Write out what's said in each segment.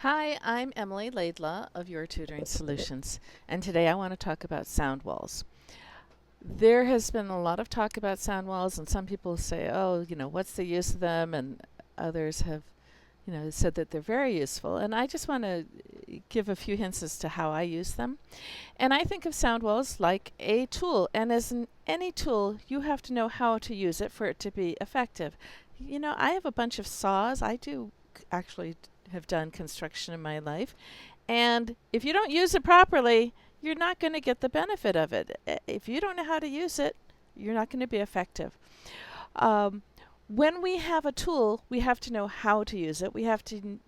Hi, I'm Emily Laidlaw of Your Tutoring Solutions, and today I want to talk about sound walls. There has been a lot of talk about sound walls, and some people say, oh, what's the use of them? And others have, said that they're very useful. And I just want to give a few hints as to how I use them. And I think of sound walls like a tool, and as in any tool, you have to know how to use it for it to be effective. I have a bunch of saws. I do actually have done construction in my life. And if you don't use it properly, you're not going to get the benefit of it. If you don't know how to use it, you're not going to be effective. When we have a tool, we have to know how to use it. We have to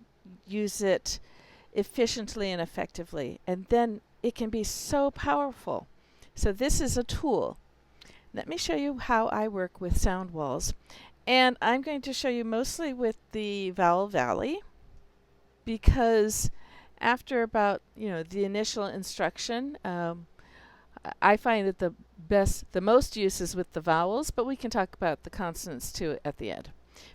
use it efficiently and effectively. And then it can be so powerful. So this is a tool. Let me show you how I work with sound walls. And I'm going to show you mostly with the Vowel Valley, because after about the initial instruction, I find that the most use is with the vowels, but we can talk about the consonants too at the end.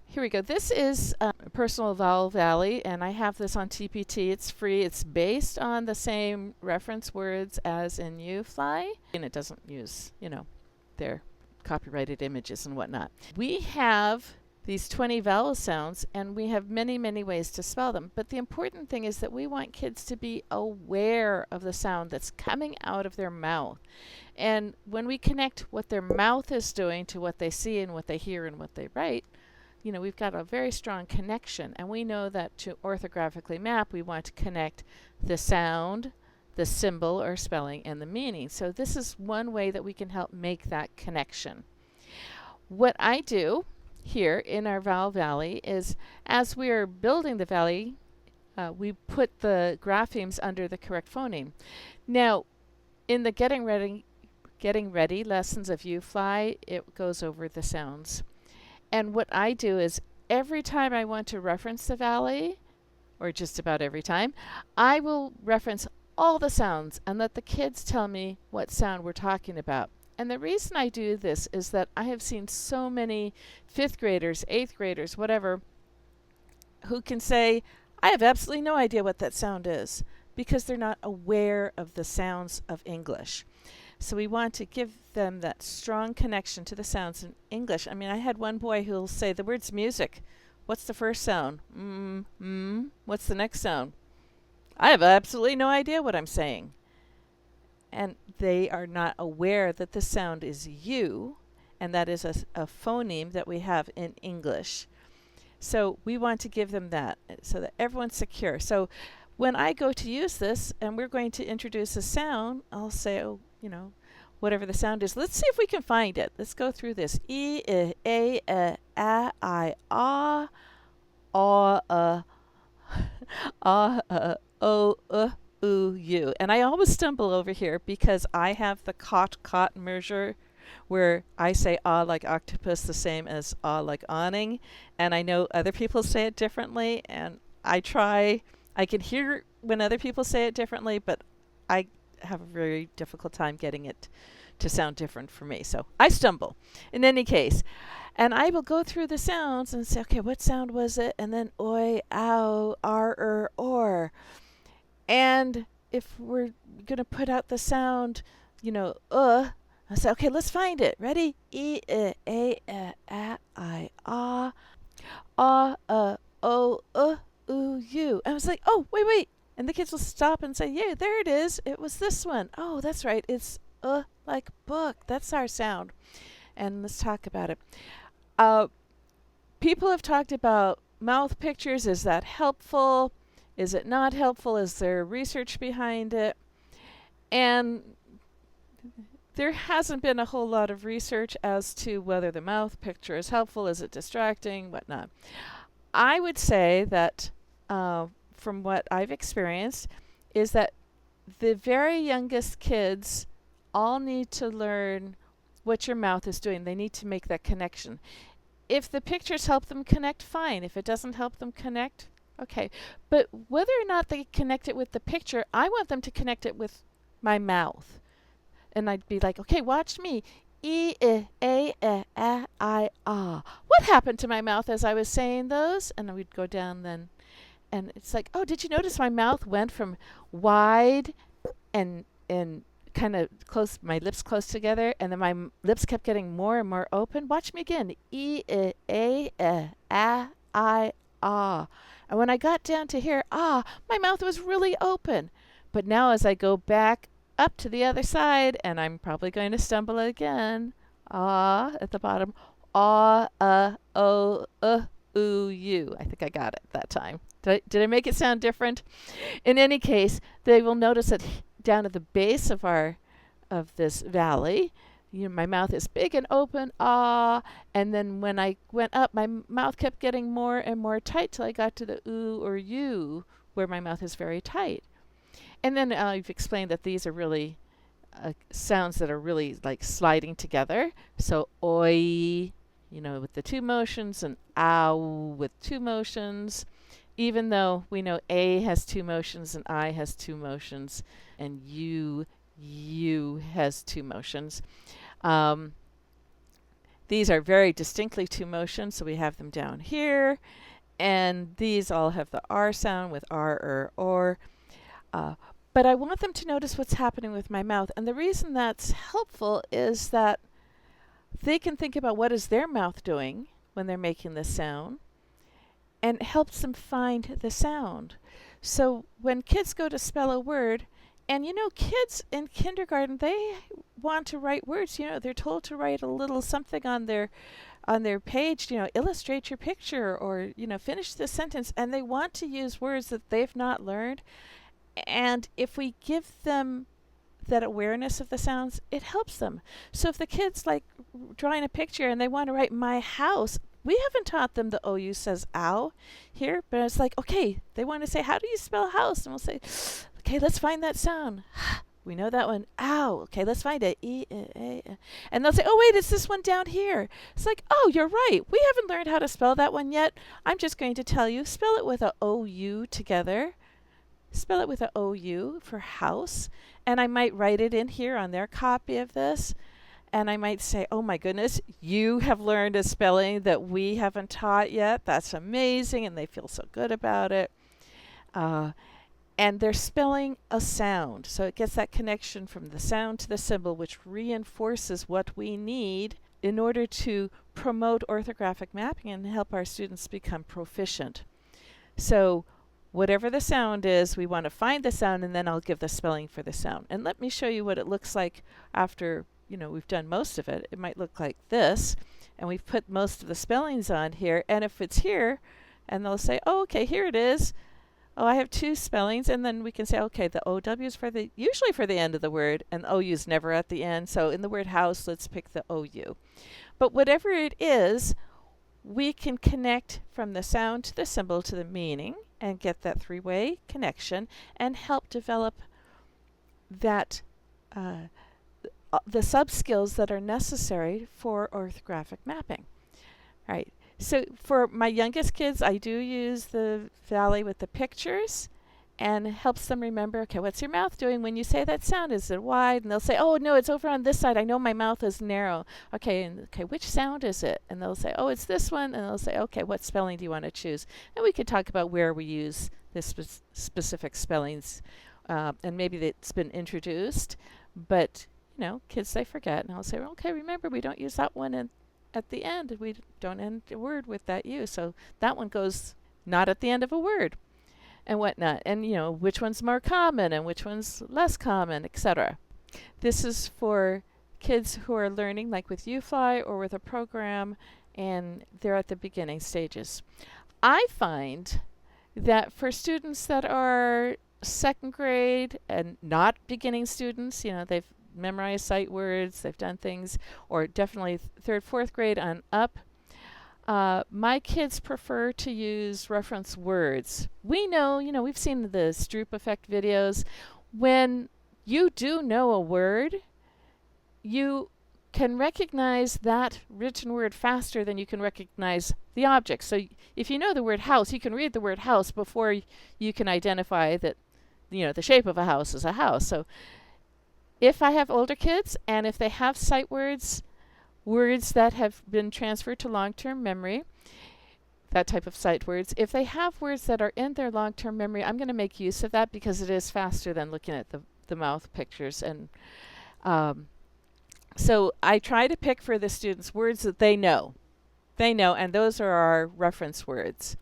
Here we go. This is Personal Vowel Valley, and I have this on TPT. It's free. It's based on the same reference words as in UFly, and it doesn't use their copyrighted images and whatnot. We have these 20 vowel sounds, and we have many, many ways to spell them. But the important thing is that we want kids to be aware of the sound that's coming out of their mouth. And when we connect what their mouth is doing to what they see and what they hear and what they write, we've got a very strong connection. And we know that to orthographically map, we want to connect the sound, the symbol or spelling, and the meaning. So this is one way that we can help make that connection. What I do here in our Vowel Valley is, as we are building the valley, we put the graphemes under the correct phoneme. Now, in the getting ready lessons of UFly, it goes over the sounds. And what I do is, every time I want to reference the valley, or just about every time, I will reference all the sounds and let the kids tell me what sound we're talking about. And the reason I do this is that I have seen so many 5th graders, 8th graders, whatever, who can say, I have absolutely no idea what that sound is, because they're not aware of the sounds of English. So we want to give them that strong connection to the sounds in English. I mean, I had one boy who'll say the words music. What's the first sound? What's the next sound? I have absolutely no idea what I'm saying. And they are not aware that the sound is U, and that is a phoneme that we have in English. So we want to give them that so that everyone's secure. So when I go to use this and we're going to introduce a sound, I'll say, whatever the sound is. Let's see if we can find it. Let's go through this. E, I, A, I, ah, O, ooh, you. And I always stumble over here because I have the cot merger, where I say ah like octopus the same as ah like awning, and I know other people say it differently, and I can hear when other people say it differently, but I have a very difficult time getting it to sound different for me, so I stumble. In any case, and I will go through the sounds and say, okay, what sound was it? And then oi, ow, r, or. And if we're going to put out the sound, I say, okay, let's find it. Ready? E, A, I, O, ooh, you. And I was like, oh, wait. And the kids will stop and say, yeah, there it is. It was this one. Oh, that's right. It's like book. That's our sound. And let's talk about it. People have talked about mouth pictures. Is that helpful? Is it not helpful? Is there research behind it? And there hasn't been a whole lot of research as to whether the mouth picture is helpful. Is it distracting? Whatnot. I would say that from what I've experienced is that the very youngest kids all need to learn what your mouth is doing. They need to make that connection. If the pictures help them connect, fine. If it doesn't help them connect, okay. But whether or not they connect it with the picture, I want them to connect it with my mouth. And I'd be like, okay, watch me. E, A, I, ah. What happened to my mouth as I was saying those? And we'd go down then and it's like, oh, did you notice my mouth went from wide and kind of close, my lips close together, and then my lips kept getting more and more open. Watch me again. E, I, ah. And when I got down to here, ah, my mouth was really open. But now as I go back up to the other side, and I'm probably going to stumble again, ah, at the bottom, ah, o, ooh, you. I think I got it that time. Did I make it sound different? In any case, they will notice that down at the base of this valley, my mouth is big and open, ah, and then when I went up, my mouth kept getting more and more tight till I got to the ooh or you, where my mouth is very tight. And then I've explained that these are really sounds that are really like sliding together. So oi, with the two motions, and ow with two motions. Even though we know A has two motions and I has two motions, and you has two motions. These are very distinctly two motions, so we have them down here. And these all have the R sound with R, or. But I want them to notice what's happening with my mouth. And the reason that's helpful is that they can think about what is their mouth doing when they're making this sound, and it helps them find the sound. So when kids go to spell a word, and kids in kindergarten, they want to write words. They're told to write a little something on their page, illustrate your picture, or finish the sentence, and they want to use words that they've not learned. And if we give them that awareness of the sounds, it helps them. So if the kids like drawing a picture and they want to write my house, we haven't taught them the OU says ow here, but it's like, okay, they want to say, how do you spell house? And we'll say, okay, let's find that sound. We know that one. Ow. Okay, let's find it. E, a. And they'll say, oh, wait, it's this one down here. It's like, oh, you're right. We haven't learned how to spell that one yet. I'm just going to tell you, spell it with a OU together. Spell it with a OU for house. And I might write it in here on their copy of this. And I might say, oh my goodness, you have learned a spelling that we haven't taught yet. That's amazing. And they feel so good about it. And they're spelling a sound. So it gets that connection from the sound to the symbol, which reinforces what we need in order to promote orthographic mapping and help our students become proficient. So whatever the sound is, we want to find the sound, and then I'll give the spelling for the sound. And let me show you what it looks like after we've done most of it. It might look like this, and we've put most of the spellings on here. And if it's here, and they'll say, oh, okay, here it is. Oh, I have two spellings, and then we can say, okay, the OW is usually for the end of the word, and OU is never at the end. So in the word house, let's pick the OU. But whatever it is, we can connect from the sound to the symbol to the meaning and get that three-way connection and help develop that the sub-skills that are necessary for orthographic mapping. All right. So for my youngest kids, I do use the Valley with the pictures, and it helps them remember, okay, what's your mouth doing when you say that sound? Is it wide? And they'll say, oh, no, it's over on this side. I know my mouth is narrow. Okay, which sound is it? And they'll say, oh, it's this one. And they'll say, okay, what spelling do you want to choose? And we can talk about where we use this specific spellings, and maybe it's been introduced, but, kids, they forget. And I'll say, well, okay, remember, we don't use that one at the end. We don't end a word with that U. So that one goes not at the end of a word and whatnot. And, which one's more common and which one's less common, etc. This is for kids who are learning, like with UFly or with a program, and they're at the beginning stages. I find that for students that are second grade and not beginning students, they've memorized sight words, they've done things, or definitely third, fourth grade on up, my kids prefer to use reference words. We know, we've seen the Stroop effect videos. When you do know a word, you can recognize that written word faster than you can recognize the object. So if you know the word house, you can read the word house before you can identify that, the shape of a house is a house. So if I have older kids and if they have sight words that have been transferred to long-term memory, that type of sight words. If they have words that are in their long-term memory, I'm going to make use of that because it is faster than looking at the mouth pictures. And so I try to pick for the students words that they know. They know, and those are our reference words.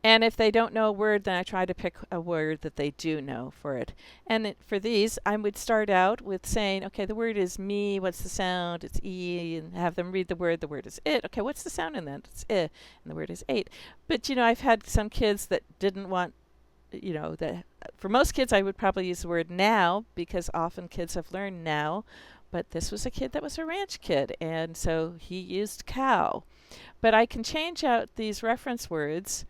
And if they don't know a word, then I try to pick a word that they do know for it. And for these, I would start out with saying, okay, the word is me. What's the sound? It's E. And have them read the word. The word is it. Okay, what's the sound in that? It's I. And the word is ate. But, I've had some kids that didn't want, that for most kids, I would probably use the word now because often kids have learned now. But this was a kid that was a ranch kid. And so he used cow. But I can change out these reference words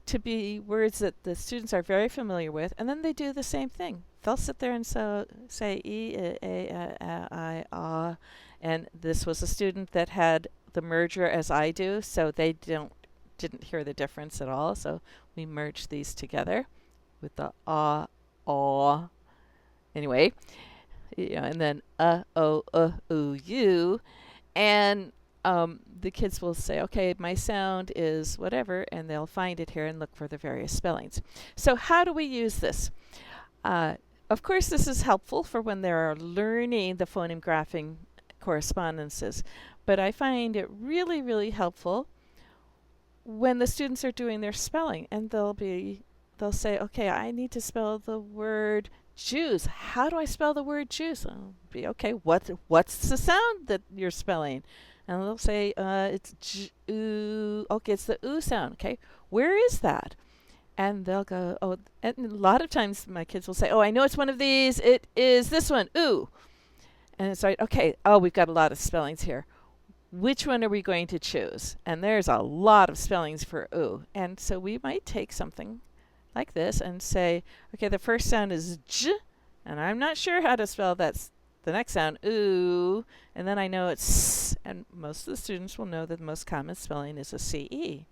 to be words that the students are very familiar with, and then they do the same thing. They'll sit there and say E, I, ah, and this was a student that had the merger as I do, so they didn't hear the difference at all. So we merged these together with the ah, aw. Anyway, and then o, oo, u, and the kids will say, okay, my sound is whatever, and they'll find it here and look for the various spellings. So how do we use this? Of course, this is helpful for when they're learning the phoneme graphing correspondences, but I find it really, really helpful when the students are doing their spelling, and they'll say, okay, I need to spell the word juice. How do I spell the word juice? I'll be, okay, what's the sound that you're spelling? And they'll say, it's ooh. Okay, it's the ooh sound. Okay, where is that? And they'll go, oh, and a lot of times my kids will say, oh, I know it's one of these. It is this one, ooh. And it's like, okay, oh, we've got a lot of spellings here. Which one are we going to choose? And there's a lot of spellings for ooh. And so we might take something like this and say, okay, the first sound is j, and I'm not sure how to spell that. The next sound, ooh, and then I know it's s, and most of the students will know that the most common spelling is a C-E.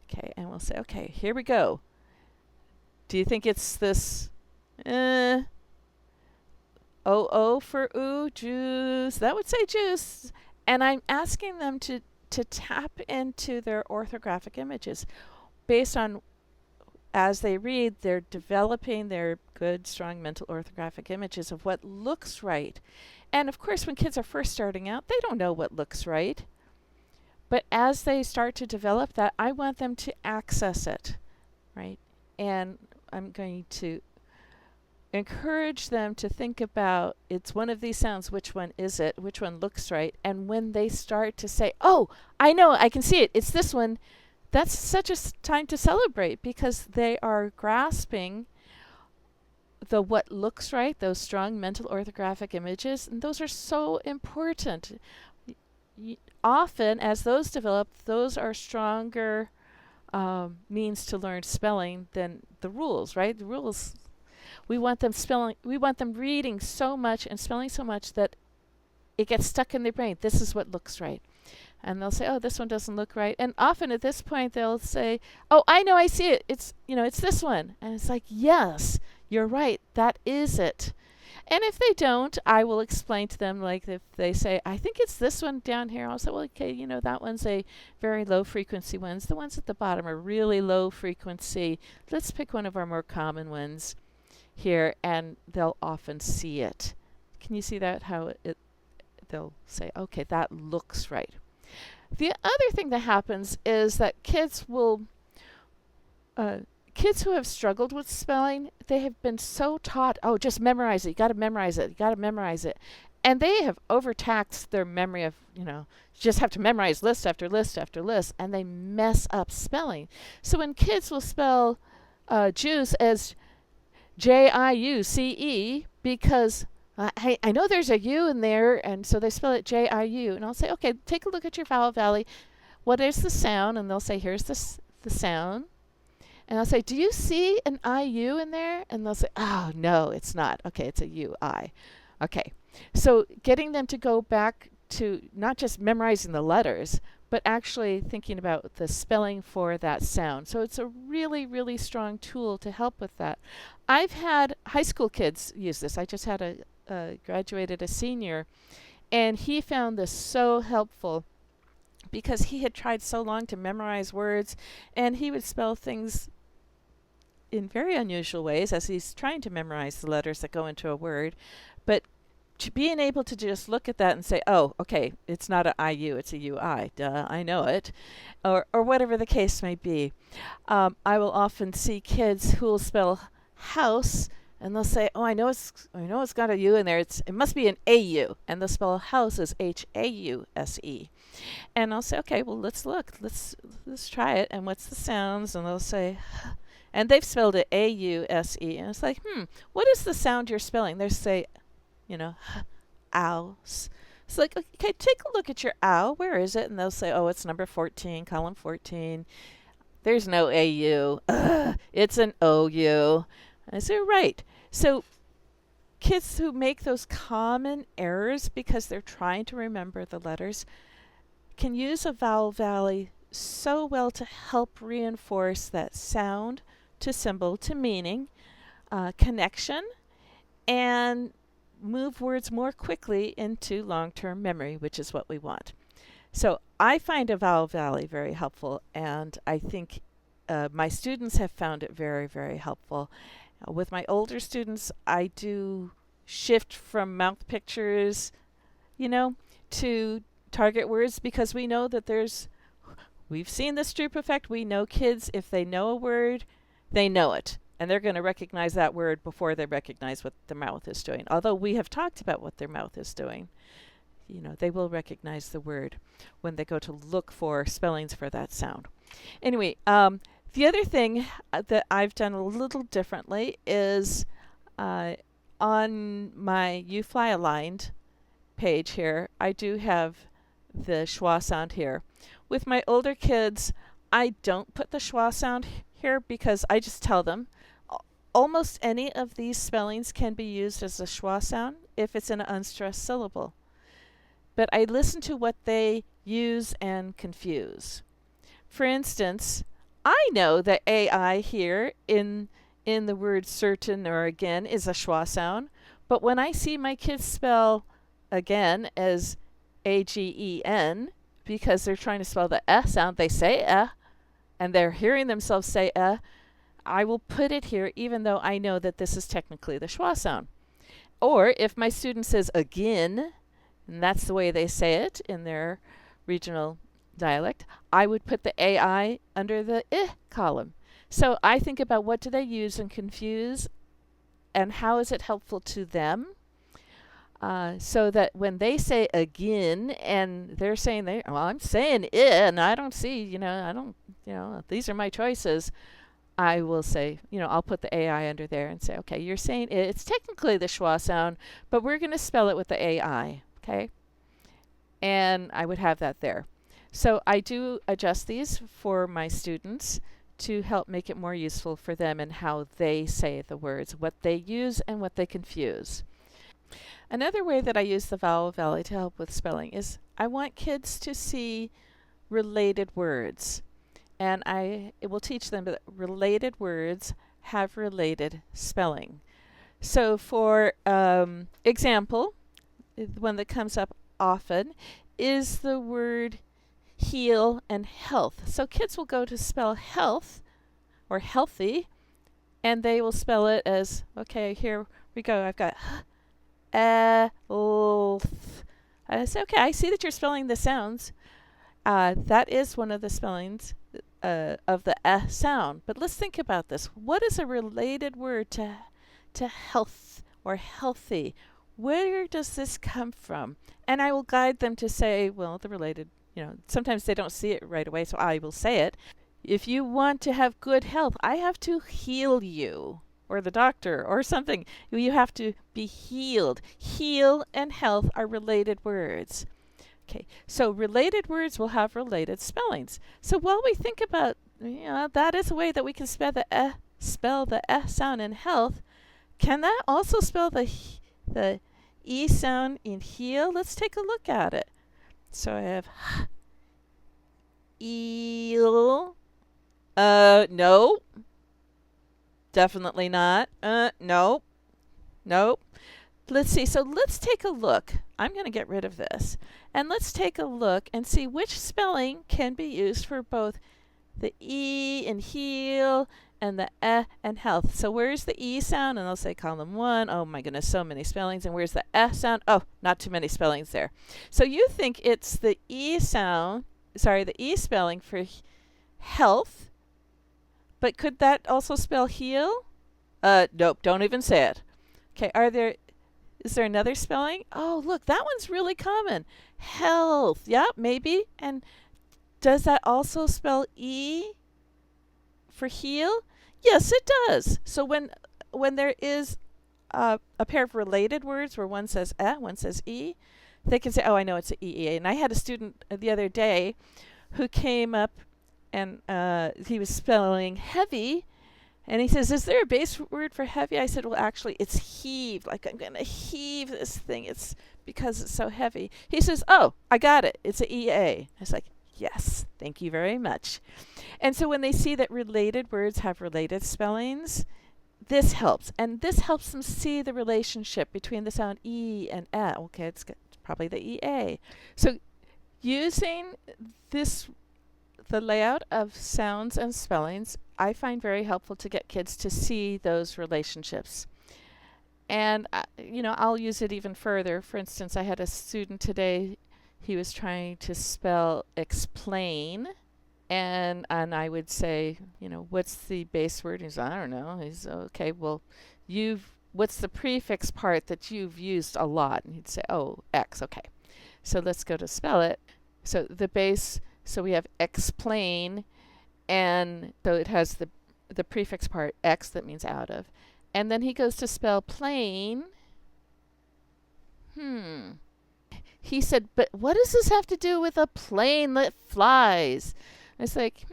Okay, and we'll say, okay, here we go. Do you think it's this O for ooh, juice? That would say juice. And I'm asking them to tap into their orthographic images based on as they read, they're developing their good, strong mental orthographic images of what looks right. And of course, when kids are first starting out, they don't know what looks right. But as they start to develop that, I want them to access it, right? And I'm going to encourage them to think about, it's one of these sounds, which one is it, which one looks right? And when they start to say, oh, I know, I can see it, it's this one, that's such a time to celebrate because they are grasping the what looks right, those strong mental orthographic images, and those are so important. Often, as those develop, those are stronger means to learn spelling than the rules, right? The rules, we want them reading so much and spelling so much that it gets stuck in their brain. This is what looks right. And they'll say, oh, this one doesn't look right. And often at this point, they'll say, oh, I know, I see it. It's this one. And it's like, yes, you're right. That is it. And if they don't, I will explain to them, like if they say, I think it's this one down here, I'll say, well, okay, that one's a very low frequency ones. The ones at the bottom are really low frequency. Let's pick one of our more common ones here, and they'll often see it. Can you see that? How they'll say, okay, that looks right. The other thing that happens is that kids who have struggled with spelling, they have been so taught, oh, just memorize it. You got to memorize it. You got to memorize it. And they have overtaxed their memory of, you just have to memorize list after list after list, and they mess up spelling. So when kids will spell juice as J-I-U-C-E because I know there's a U in there, and so they spell it J-I-U. And I'll say, okay, take a look at your vowel valley. What is the sound? And they'll say, here's the sound. And I'll say, do you see an I-U in there? And they'll say, oh, no, it's not. Okay, it's a U-I. Okay, so getting them to go back to not just memorizing the letters, but actually thinking about the spelling for that sound. So it's a really, really strong tool to help with that. I've had high school kids use this. I just had graduated a senior, and he found this so helpful because he had tried so long to memorize words, and he would spell things in very unusual ways as he's trying to memorize the letters that go into a word. But being able to just look at that and say, oh, okay, it's not a IU, it's a UI. Duh, I know it. Or whatever the case may be. I will often see kids who will spell house and they'll say, "Oh, I know it's got a U in there. It must be an AU." And they'll spell house as HAUSE. And I'll say, "Okay, well, let's look. Let's try it. And what's the sounds?" And they'll say, and they've spelled it AUSE. And it's like, what is the sound you're spelling? They say, ows. It's like, okay, take a look at your ow. Where is it? And they'll say, oh, it's number 14, column 14. There's no AU. It's an OU. I say, right. So kids who make those common errors because they're trying to remember the letters can use a vowel valley so well to help reinforce that sound to symbol to meaning, connection, and move words more quickly into long-term memory, which is what we want. So I find a vowel valley very helpful, and I think my students have found it very, very helpful. With my older students, I do shift from mouth pictures, to target words because we know that we've seen the Stroop effect. We know kids, if they know a word, they know it. And they're going to recognize that word before they recognize what their mouth is doing. Although we have talked about what their mouth is doing, they will recognize the word when they go to look for spellings for that sound. Anyway, the other thing that I've done a little differently is on my You Fly Aligned page here, I do have the schwa sound here. With my older kids, I don't put the schwa sound here because I just tell them almost any of these spellings can be used as a schwa sound if it's an unstressed syllable. But I listen to what they use and confuse. For instance, I know that AI here in the word certain or again is a schwa sound, but when I see my kids spell again as AGEN, because they're trying to spell the sound, they say and they're hearing themselves say I will put it here even though I know that this is technically the schwa sound. Or if my student says again, and that's the way they say it in their regional dialect, I would put the AI under the column. So I think about what do they use and confuse and how is it helpful to them, so that when they say again and they're saying I'm saying and I don't see, these are my choices. I will say, I'll put the AI under there and say, okay, you're saying it's technically the schwa sound, but we're going to spell it with the AI, okay? And I would have that there. So I do adjust these for my students to help make it more useful for them and how they say the words, what they use and what they confuse. Another way that I use the vowel valley to help with spelling is I want kids to see related words. And it will teach them that related words have related spelling. So for example, one that comes up often is the word heal and health. So kids will go to spell health or healthy, and they will spell it as, okay, here we go. I've got health. I say, okay, I see that you're spelling the sounds. That is one of the spellings of the sound. But let's think about this. What is a related word to health or healthy? Where does this come from? And I will guide them to say, well, the related, sometimes they don't see it right away, so I will say it. If you want to have good health, I have to heal you, or the doctor, or something. You have to be healed. Heal and health are related words. Okay, so related words will have related spellings. So while we think about, that is a way that we can spell the sound in health, can that also spell the E sound in heal? Let's take a look at it. So I have eel. No. Definitely not. No. Nope. let's see. So let's take a look. I'm going to get rid of this. And let's take a look and see which spelling can be used for both the E in heal and the and health. So where's the E sound? And I'll say column 1. Oh my goodness, so many spellings. And where's the sound? Oh, not too many spellings there. So you think it's the E sound, the E spelling for health, but could that also spell heal? Nope, don't even say it. Okay, is there another spelling? Oh, look, that one's really common. Health. Yeah, maybe. And does that also spell E for heal? Yes, it does. So when there is a pair of related words where one says one says E, they can say, oh, I know it's an EEA. And I had a student the other day who came up and he was spelling heavy. And he says, is there a base word for heavy? I said, well, actually, it's heave. Like, I'm going to heave this thing. It's because it's so heavy. He says, oh, I got it. It's an EA. I was like, yes, thank you very much. And so when they see that related words have related spellings, this helps. And this helps them see the relationship between the sound E and E. Okay, it's probably the EA. So using the layout of sounds and spellings, I find very helpful to get kids to see those relationships. And, I'll use it even further. For instance, I had a student today, he was trying to spell explain. And I would say, what's the base word? He's, I don't know. He's, okay, well, what's the prefix part that you've used a lot? And he'd say, oh, X, okay. So let's go to spell it. So the base, so we have explain, and so it has the prefix part, X, that means out of. And then he goes to spell plain. He said, but what does this have to do with a plane that flies? It's like,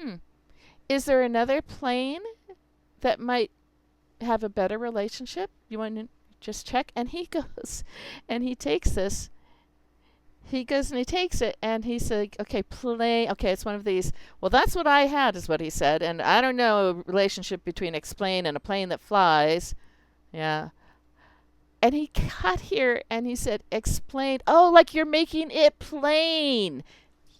is there another plane that might have a better relationship? You want to just check? And he goes and he takes this. He goes and he takes it and he's like, okay, plane. Okay, it's one of these. Well, that's what I had, is what he said. And I don't know a relationship between explain and a plane that flies. Yeah. And he got here and he said, explain. Oh, like you're making it plain.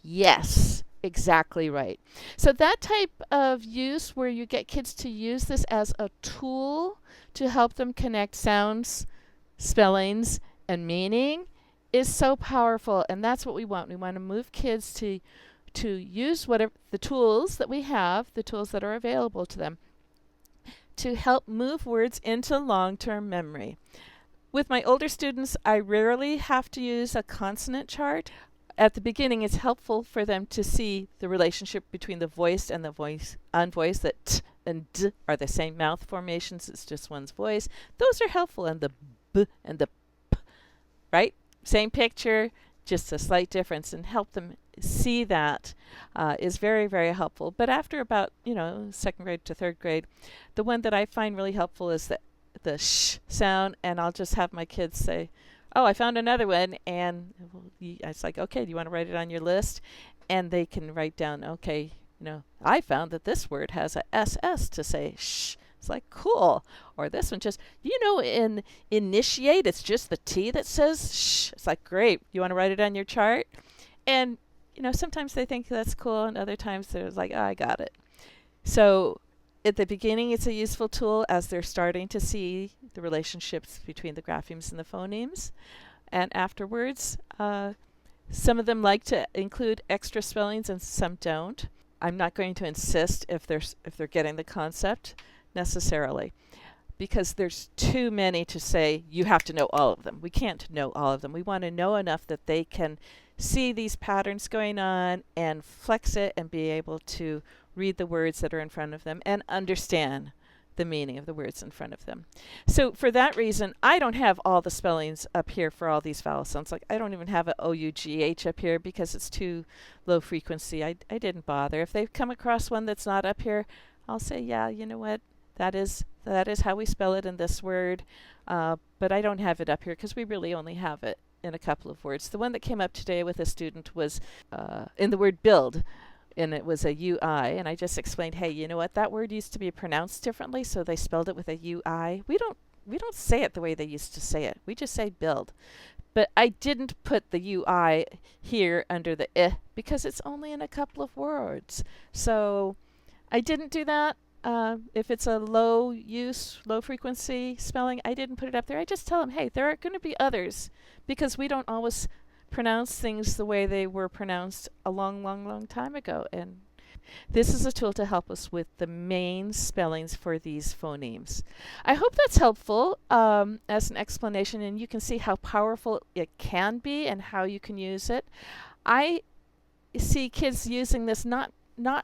Yes, exactly right. So that type of use where you get kids to use this as a tool to help them connect sounds, spellings, and meaning is so powerful. And that's what we want. We want to move kids to use whatever the tools that we have, the tools that are available to them, to help move words into long-term memory. With my older students, I rarely have to use a consonant chart. At the beginning, it's helpful for them to see the relationship between the voiced and the unvoiced, that t and d are the same mouth formations, it's just one's voice. Those are helpful, and the b and the p, right? Same picture, just a slight difference, and help them see that is very, very helpful. But after about, second grade to third grade, the one that I find really helpful is the sh sound, and I'll just have my kids say, oh, I found another one, and it's like, okay, do you want to write it on your list? And they can write down, okay, I found that this word has a SS to say shh. It's like, cool. Or this one just, in initiate, it's just the T that says shh. It's like, great. You want to write it on your chart? And, sometimes they think that's cool, and other times they're like, oh, I got it. So at the beginning, it's a useful tool as they're starting to see the relationships between the graphemes and the phonemes. And afterwards, some of them like to include extra spellings and some don't. I'm not going to insist if they're getting the concept necessarily, because there's too many to say you have to know all of them. We can't know all of them. We want to know enough that they can see these patterns going on and flex it and be able to read the words that are in front of them and understand the meaning of the words in front of them. So for that reason, I don't have all the spellings up here for all these vowel sounds. Like, I don't even have an O-U-G-H up here because it's too low frequency. I didn't bother. If they come across one that's not up here, I'll say, yeah, you know what? That is how we spell it in this word. But I don't have it up here because we really only have it in a couple of words. The one that came up today with a student was in the word build. And it was a UI, and I just explained, hey, you know what? That word used to be pronounced differently, so they spelled it with a UI. We don't we don't say it the way they used to say it. We just say build. But I didn't put the UI here under the because it's only in a couple of words. So I didn't do that. If it's a low use, low frequency spelling, I didn't put it up there. I just tell them, hey, there are going to be others because we don't always pronounce things the way they were pronounced a long, long, long time ago. And this is a tool to help us with the main spellings for these phonemes. I hope that's helpful as an explanation, and you can see how powerful it can be and how you can use it. I see kids using this not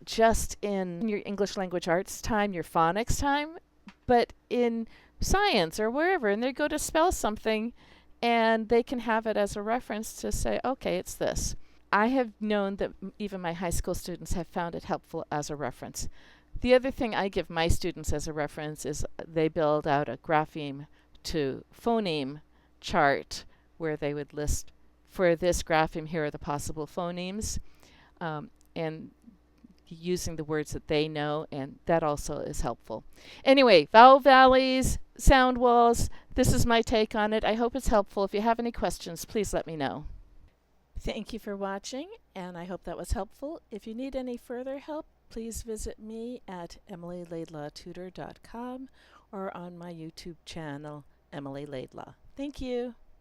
just in your English language arts time, your phonics time, but in science or wherever, and they go to spell something and they can have it as a reference to say, okay, it's this. I have known that even my high school students have found it helpful as a reference. The other thing I give my students as a reference is they build out a grapheme to phoneme chart where they would list, for this grapheme, here are the possible phonemes, and using the words that they know, and that also is helpful. Anyway, vowel valleys, sound walls, this is my take on it. I hope it's helpful. If you have any questions, please let me know. Thank you for watching, and I hope that was helpful. If you need any further help, please visit me at emilylaidlawtutor.com or on my YouTube channel, Emily Laidlaw. Thank you.